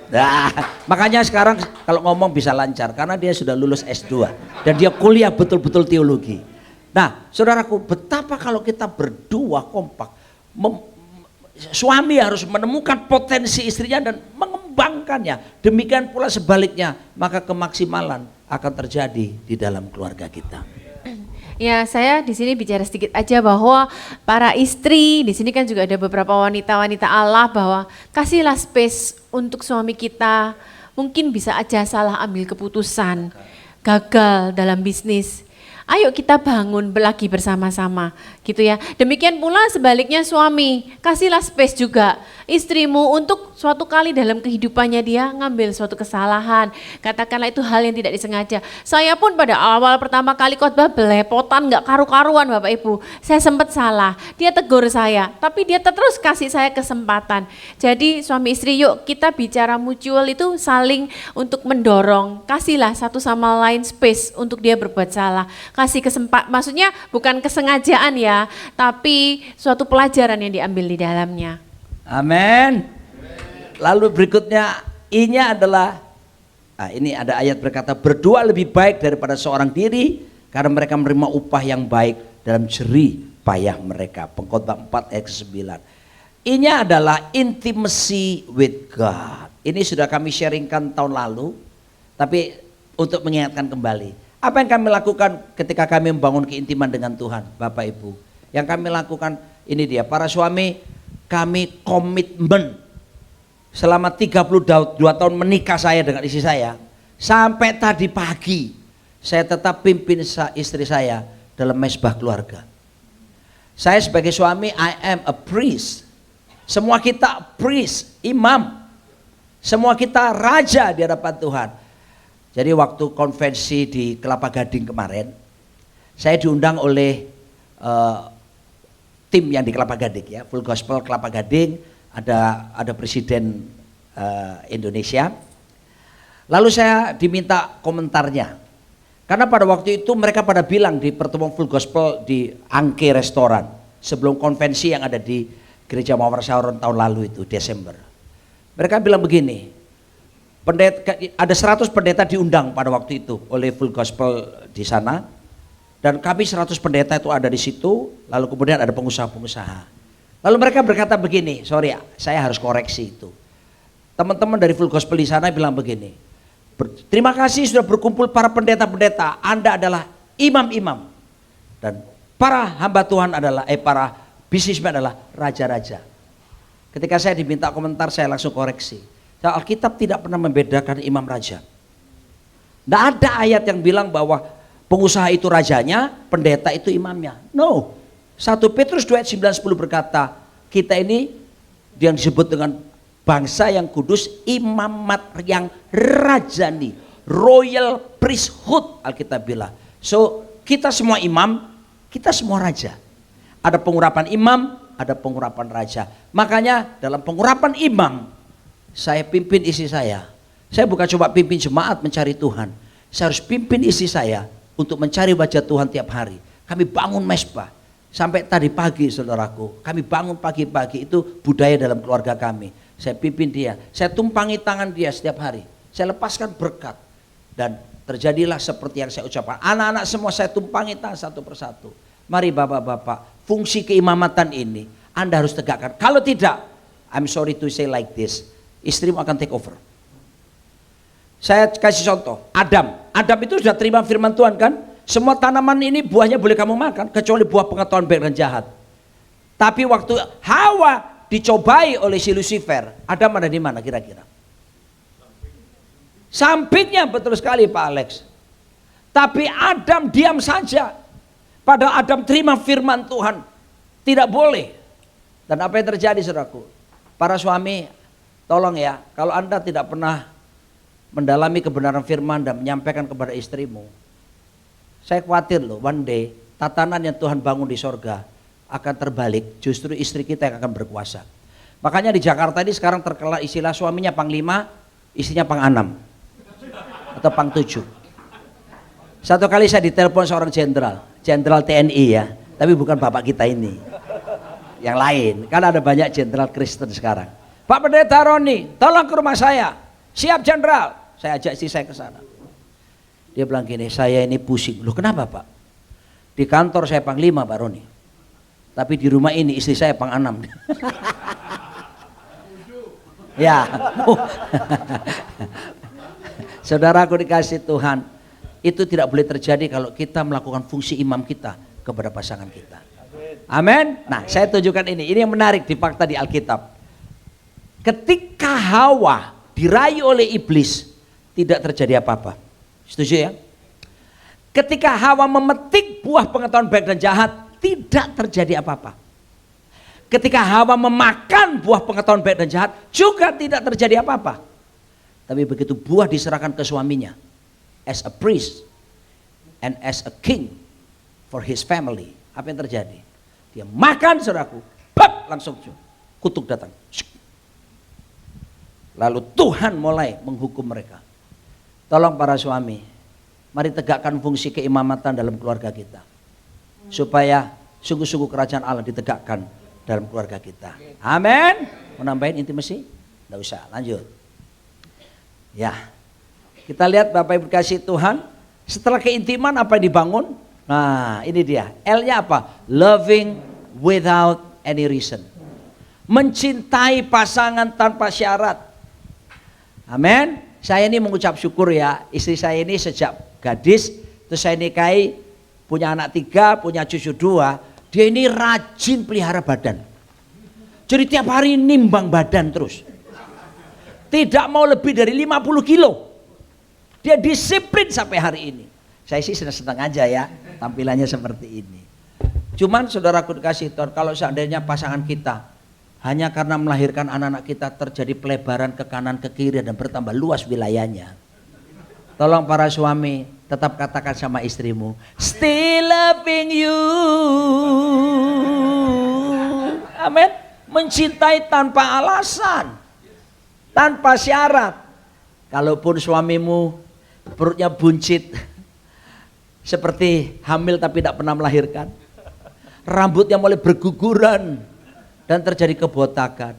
Nah, makanya sekarang kalau ngomong bisa lancar karena dia sudah lulus S2 dan dia kuliah betul-betul teologi. Nah, saudaraku, betapa kalau kita berdua kompak, suami harus menemukan potensi istrinya dan mengembangkannya. Demikian pula sebaliknya, maka kemaksimalan akan terjadi di dalam keluarga kita. Ya, saya di sini bicara sedikit aja bahwa para istri di sini kan juga ada beberapa wanita-wanita Allah, bahwa kasihlah space untuk suami kita. Mungkin bisa aja salah ambil keputusan, gagal dalam bisnis. Ayo kita bangun lagi bersama-sama gitu ya. Demikian pula sebaliknya suami, kasihlah space juga istrimu untuk suatu kali dalam kehidupannya dia ngambil suatu kesalahan. Katakanlah itu hal yang tidak disengaja. Saya pun pada awal pertama kali khotbah belepotan, gak karu-karuan Bapak Ibu. Saya sempat salah, dia tegur saya, tapi dia terus kasih saya kesempatan. Jadi suami istri yuk kita bicara mutual itu saling untuk mendorong. Kasihlah satu sama lain space untuk dia berbuat salah. Kasih kesempatan, maksudnya bukan kesengajaan ya, tapi suatu pelajaran yang diambil di dalamnya. Amin. Lalu berikutnya I-nya adalah, ini ada ayat berkata, berdua lebih baik daripada seorang diri karena mereka menerima upah yang baik dalam jerih payah mereka. Pengkhotbah 4 ayat 9. I-nya adalah intimacy with God. Ini sudah kami sharingkan tahun lalu, tapi untuk mengingatkan kembali. Apa yang kami lakukan ketika kami membangun keintiman dengan Tuhan, Bapak Ibu? Yang kami lakukan ini dia, para suami, kami komitmen selama 32 tahun menikah saya dengan istri saya, sampai tadi pagi saya tetap pimpin istri saya dalam mezbah keluarga. Saya sebagai suami, I am a priest. Semua kita priest, imam. Semua kita raja di hadapan Tuhan. Jadi waktu konvensi di Kelapa Gading kemarin, saya diundang oleh tim yang di Kelapa Gading ya, Full Gospel Kelapa Gading, ada presiden Indonesia. Lalu saya diminta komentarnya. Karena pada waktu itu mereka pada bilang di pertemuan Full Gospel di Angke Restoran sebelum konvensi yang ada di Gereja Mawar Sauron tahun lalu itu Desember. Mereka bilang begini, ada 100 pendeta diundang pada waktu itu oleh Full Gospel di sana, dan kami 100 pendeta itu ada di situ, lalu kemudian ada pengusaha-pengusaha. Lalu mereka berkata begini, sorry saya harus koreksi itu. Teman-teman dari Full Gospel di sana bilang begini, terima kasih sudah berkumpul para pendeta-pendeta, Anda adalah imam-imam, dan para hamba Tuhan adalah, para bisnismen adalah raja-raja. Ketika saya diminta komentar, saya langsung koreksi. Alkitab tidak pernah membedakan imam raja. Tidak ada ayat yang bilang bahwa pengusaha itu rajanya, pendeta itu imamnya. No. 1 Petrus 2 ayat 9-10 berkata, kita ini yang disebut dengan bangsa yang kudus, imamat yang rajani, royal priesthood Alkitab bilang. So kita semua imam, kita semua raja. Ada pengurapan imam, ada pengurapan raja. Makanya dalam pengurapan imam, saya pimpin istri saya. Saya bukan coba pimpin jemaat mencari Tuhan. Saya harus pimpin istri saya untuk mencari wajah Tuhan tiap hari. Kami bangun mezbah. Sampai tadi pagi saudaraku, kami bangun pagi-pagi, itu budaya dalam keluarga kami. Saya pimpin dia, saya tumpangi tangan dia setiap hari. Saya lepaskan berkat. Dan terjadilah seperti yang saya ucapkan. Anak-anak semua saya tumpangi tangan satu persatu. Mari bapak-bapak, fungsi keimamatan ini Anda harus tegakkan. Kalau tidak, I'm sorry to say like this, istrimu akan take over. Saya kasih contoh, Adam. Adam itu sudah terima firman Tuhan kan? Semua tanaman ini buahnya boleh kamu makan, kecuali buah pengetahuan baik dan jahat. Tapi waktu Hawa dicobai oleh si Lucifer, Adam ada di mana kira-kira? Sampingnya, betul sekali Pak Alex. Tapi Adam diam saja. Padahal Adam terima firman Tuhan. Tidak boleh. Dan apa yang terjadi saudaraku? Para suami, tolong ya, kalau Anda tidak pernah mendalami kebenaran firman dan menyampaikan kepada istrimu, saya khawatir loh, one day tatanan yang Tuhan bangun di sorga akan terbalik, justru istri kita yang akan berkuasa. Makanya di Jakarta ini sekarang terkenal istilah suaminya Panglima, istrinya Pang-6 atau Pang-7. Satu kali saya ditelepon seorang jenderal TNI ya, tapi bukan bapak kita ini, yang lain, karena ada banyak jenderal Kristen sekarang. Pak Pendeta Roni, tolong ke rumah saya. Siap jenderal. Saya ajak istri saya ke sana. Dia bilang gini, saya ini pusing. Loh kenapa Pak? Di kantor saya Panglima Pak Roni. Tapi di rumah ini istri saya Pang-6. Ya. Saudaraku dikasih Tuhan, itu tidak boleh terjadi kalau kita melakukan fungsi imam kita kepada pasangan kita. Amin. Nah, saya tunjukkan ini yang menarik di fakta di Alkitab. Ketika Hawa dirayu oleh iblis, tidak terjadi apa-apa. Setuju ya? Ketika Hawa memetik buah pengetahuan baik dan jahat, tidak terjadi apa-apa. Ketika Hawa memakan buah pengetahuan baik dan jahat, juga tidak terjadi apa-apa. Tapi begitu buah diserahkan ke suaminya, as a priest and as a king for his family, apa yang terjadi? Dia makan saudaraku, pap, langsung kutuk datang. Lalu Tuhan mulai menghukum mereka. Tolong para suami, mari tegakkan fungsi keimamatan dalam keluarga kita. Supaya sungguh-sungguh kerajaan Allah ditegakkan dalam keluarga kita. Amin. Mau nambahin intimasi? Tidak usah, lanjut. Ya, kita lihat Bapak Ibu kasih Tuhan, setelah keintiman apa yang dibangun? Nah ini dia, L-nya apa? Loving without any reason. Mencintai pasangan tanpa syarat. Amin. Saya ini mengucap syukur ya, istri saya ini sejak gadis, terus saya nikahi, punya anak 3, punya cucu 2, dia ini rajin pelihara badan. Jadi tiap hari nimbang badan terus. Tidak mau lebih dari 50 kilo. Dia disiplin sampai hari ini. Saya sih senang-senang aja ya, tampilannya seperti ini. Cuman saudaraku dikasih Tuhan, kalau seandainya pasangan kita hanya karena melahirkan anak-anak kita terjadi pelebaran ke kanan ke kiri dan bertambah luas wilayahnya. Tolong para suami tetap katakan sama istrimu, still loving you. Amin. Mencintai tanpa alasan, tanpa syarat. Kalaupun suamimu perutnya buncit, seperti hamil tapi tidak pernah melahirkan, rambutnya mulai berguguran dan terjadi kebotakan,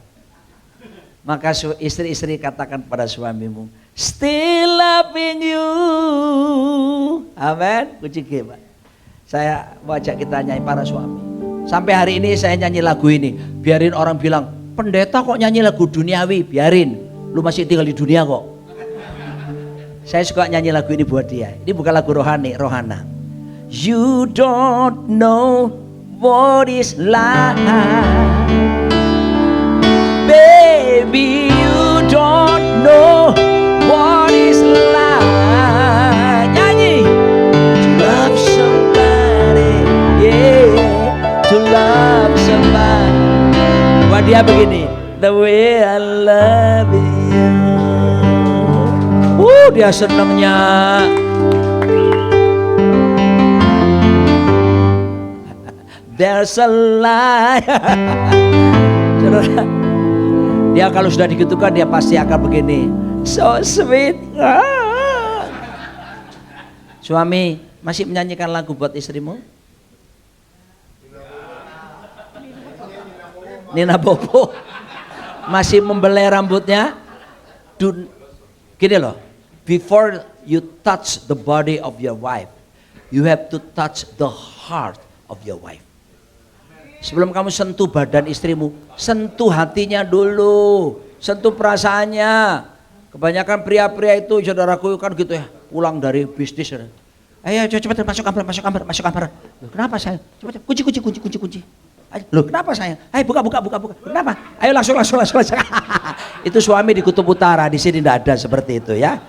maka istri-istri katakan pada suamimu, still loving you. Amin. Kunci G, Pak. Saya mau ajak kita nyanyi para suami. Sampai hari ini saya nyanyi lagu ini. Biarin orang bilang, pendeta kok nyanyi lagu duniawi? Biarin, lu masih tinggal di dunia kok. Saya suka nyanyi lagu ini buat dia. Ini bukan lagu rohani, rohana. You don't know what is life, baby, you don't know what is life. Nyanyi. To love somebody, yeah, to love somebody. Buat dia begini, the way I love you. Dia senangnya. There's a lie. Dia kalau sudah digitukan dia pasti akan begini, so sweet. Suami masih menyanyikan lagu buat istrimu? Nina Bobo masih membelai rambutnya. Gini loh, before you touch the body of your wife, you have to touch the heart of your wife. Sebelum kamu sentuh badan istrimu, sentuh hatinya dulu, sentuh perasaannya. Kebanyakan pria-pria itu saudaraku kan gitu ya, pulang dari bisnis. Ayo cepat masuk kamar. Loh, kenapa sayang? Cepat kunci. Loh kenapa sayang? Ayo buka. Kenapa? Ayo langsung. Itu suami di Kutub Utara, di sini tidak ada seperti itu ya.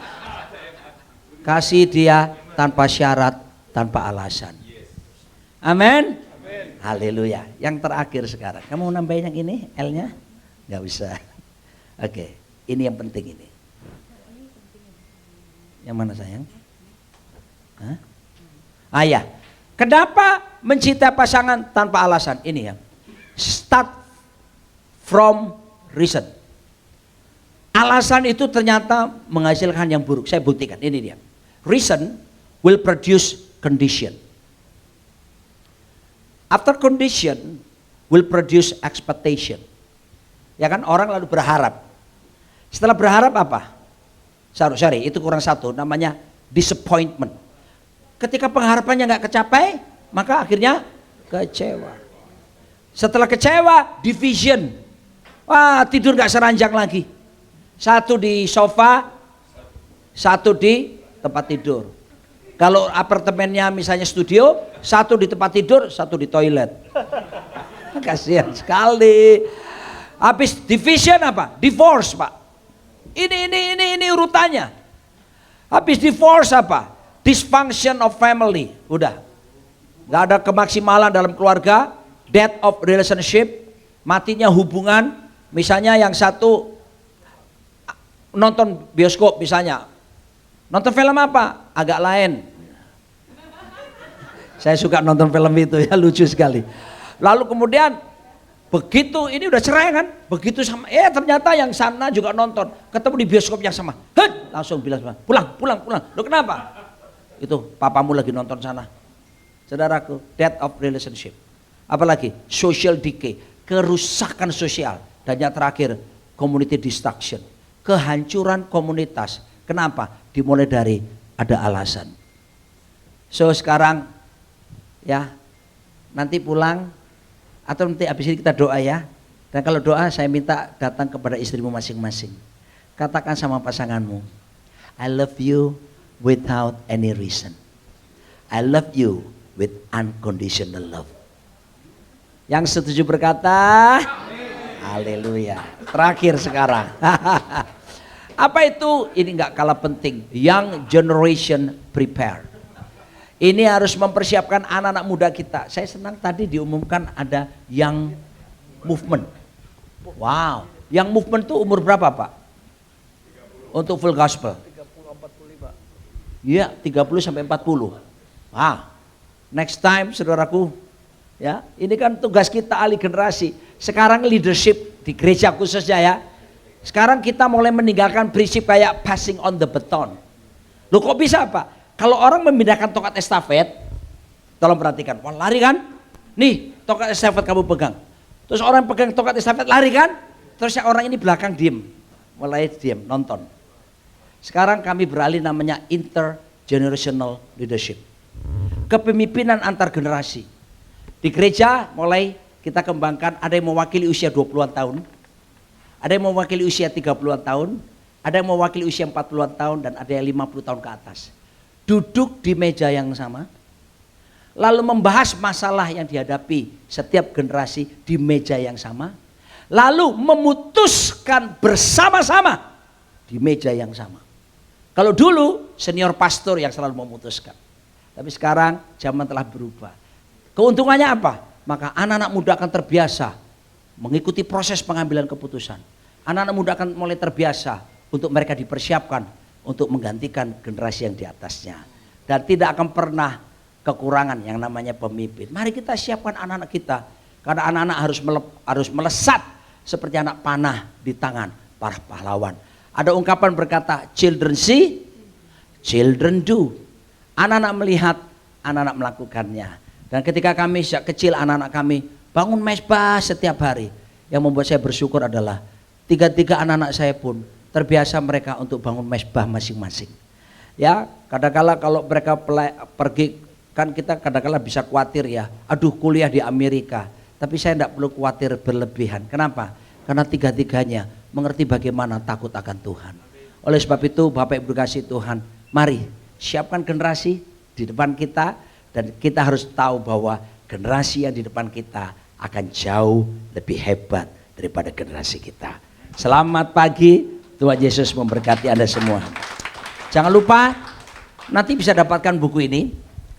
Kasih dia tanpa syarat, tanpa alasan. Amin. Haleluya. Yang terakhir sekarang, kamu mau nambahin yang ini L-nya? Nggak bisa. Oke, ini yang penting ini. Yang mana sayang? Hah? Ya. Kenapa mencintai pasangan tanpa alasan? Ini ya. Start from reason. Alasan itu ternyata menghasilkan yang buruk. Saya buktikan. Ini dia. Reason will produce condition. After condition will produce expectation. Ya kan, orang lalu berharap. Setelah berharap apa? Sorry, itu kurang satu, namanya disappointment. Ketika pengharapannya nggak kecapai, maka akhirnya kecewa. Setelah kecewa, division. Wah, tidur nggak seranjang lagi. Satu di sofa, satu di tempat tidur. Kalau apartemennya misalnya studio, satu di tempat tidur, satu di toilet. Kasihan sekali. Habis division apa? Divorce, Pak. Ini urutannya. Habis divorce apa? Dysfunction of family. Udah. Gak ada kemaksimalan dalam keluarga. Death of relationship. Matinya hubungan. Misalnya yang satu nonton bioskop misalnya. Nonton film apa? Agak lain. Saya suka nonton film itu ya, lucu sekali. Lalu kemudian begitu ini udah cerai kan, begitu sama, ternyata yang sana juga nonton, ketemu di bioskop yang sama, langsung bilang pulang. Loh kenapa? Itu papamu lagi nonton sana. Saudaraku, death of relationship. Apalagi social decay, kerusakan sosial. Dan yang terakhir, community destruction, kehancuran komunitas. Kenapa? Dimulai dari ada alasan. So sekarang ya, nanti pulang atau nanti habis ini kita doa ya. Dan kalau doa saya minta datang kepada istrimu masing-masing. Katakan sama pasanganmu, I love you without any reason. I love you with unconditional love. Yang setuju berkata, haleluya. Terakhir sekarang. Apa itu? Ini nggak kalah penting. Young generation prepare. Ini harus mempersiapkan anak-anak muda kita. Saya senang tadi diumumkan ada young movement. Wow, young movement itu umur berapa Pak? Untuk full gospel? 30-45. Iya, 30-40. Wow, next time saudaraku. Ya, ini kan tugas kita ahli generasi. Sekarang leadership di gereja khususnya ya. Sekarang kita mulai meninggalkan prinsip kayak passing on the baton. Loh kok bisa Pak? Kalau orang memindahkan tongkat estafet, tolong perhatikan, wah lari kan? Nih tongkat estafet kamu pegang. Terus orang pegang tongkat estafet lari kan? Terus yang orang ini belakang diem, mulai diem nonton. Sekarang kami beralih namanya intergenerational leadership. Kepemimpinan antar generasi. Di gereja mulai kita kembangkan, ada yang mewakili usia 20-an tahun, ada yang mewakili usia 30-an tahun, ada yang mewakili usia 40-an tahun, dan ada yang 50 tahun ke atas. Duduk di meja yang sama, lalu membahas masalah yang dihadapi setiap generasi di meja yang sama, lalu memutuskan bersama-sama di meja yang sama. Kalau dulu senior pastor yang selalu memutuskan, tapi sekarang zaman telah berubah. Keuntungannya apa? Maka anak-anak muda akan terbiasa mengikuti proses pengambilan keputusan. Anak-anak muda akan mulai terbiasa untuk mereka dipersiapkan untuk menggantikan generasi yang di atasnya. Dan tidak akan pernah kekurangan yang namanya pemimpin. Mari kita siapkan anak-anak kita. Karena anak-anak harus melesat seperti anak panah di tangan para pahlawan. Ada ungkapan berkata, children see, children do. Anak-anak melihat, anak-anak melakukannya. Dan ketika kami sejak kecil, anak-anak kami bangun mesbah setiap hari. Yang membuat saya bersyukur adalah tiga-tiga anak-anak saya pun terbiasa mereka untuk bangun mesbah masing-masing. Ya, kadang-kala kalau mereka pergi, kan kita kadang-kala bisa khawatir ya, aduh kuliah di Amerika. Tapi saya tidak perlu khawatir berlebihan. Kenapa? Karena tiga-tiganya mengerti bagaimana takut akan Tuhan. Oleh sebab itu Bapak Ibu kasih Tuhan, mari siapkan generasi di depan kita, dan kita harus tahu bahwa generasi yang di depan kita akan jauh lebih hebat daripada generasi kita. Selamat pagi, Tuhan Yesus memberkati Anda semua. Jangan lupa nanti bisa dapatkan buku ini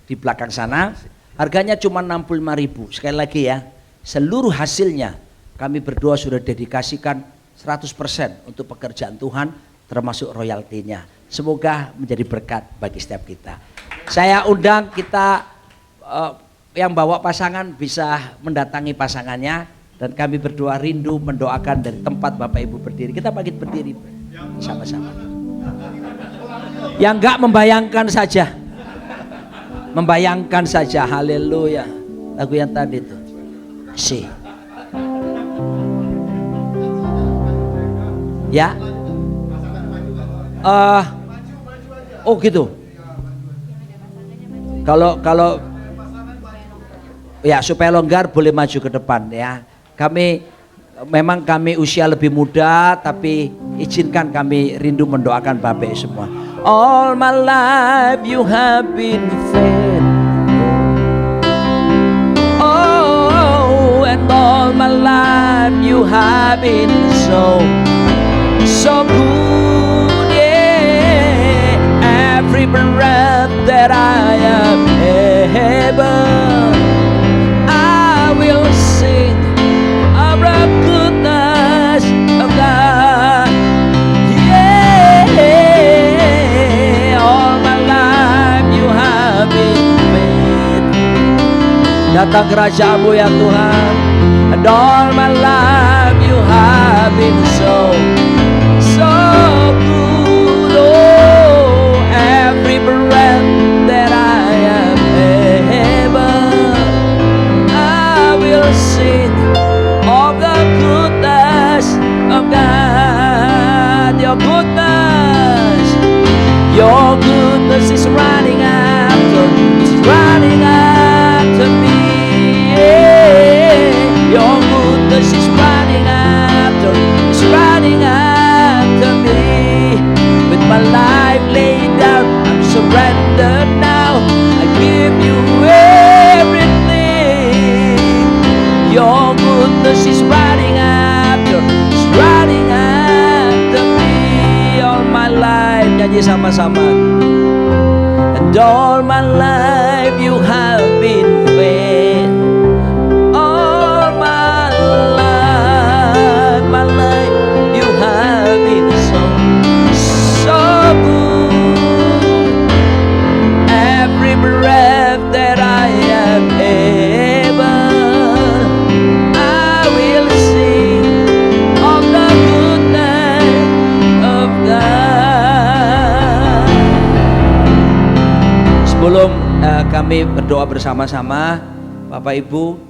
di belakang sana. Harganya cuma 65.000. Sekali lagi ya, seluruh hasilnya kami berdua sudah dedikasikan 100% untuk pekerjaan Tuhan, termasuk royaltinya. Semoga menjadi berkat bagi setiap kita. Saya undang kita yang bawa pasangan bisa mendatangi pasangannya, dan kami berdua rindu mendoakan dari tempat Bapak Ibu berdiri. Kita bangkit berdiri sama-sama. Yang enggak membayangkan saja. Membayangkan saja, haleluya. Lagu yang tadi itu. Si. Ya. Oh gitu. Kalau ya supaya longgar boleh maju ke depan ya. Kami usia lebih muda, tapi izinkan kami rindu mendoakan Bapak semua. All my life you have been faithful. Oh, and all my life you have been so good. Yeah, every breath that I am able, I will sing of the goodness of God. Datang kerajaanmu ya Tuhan. And all my life you have been so good. Oh, every breath that I am able, I will sing of the goodness of God. Your goodness is running after me. Your goodness is running after me. With my life laid down, I'm surrendered now. I give you everything. Your goodness is running after me. All my life, nyanyi sama-sama. And all my life you have been faithful. My life you have been so good. Every breath that I am able, I will sing of the goodness of God. Sebelum kami berdoa bersama-sama, Bapak Ibu,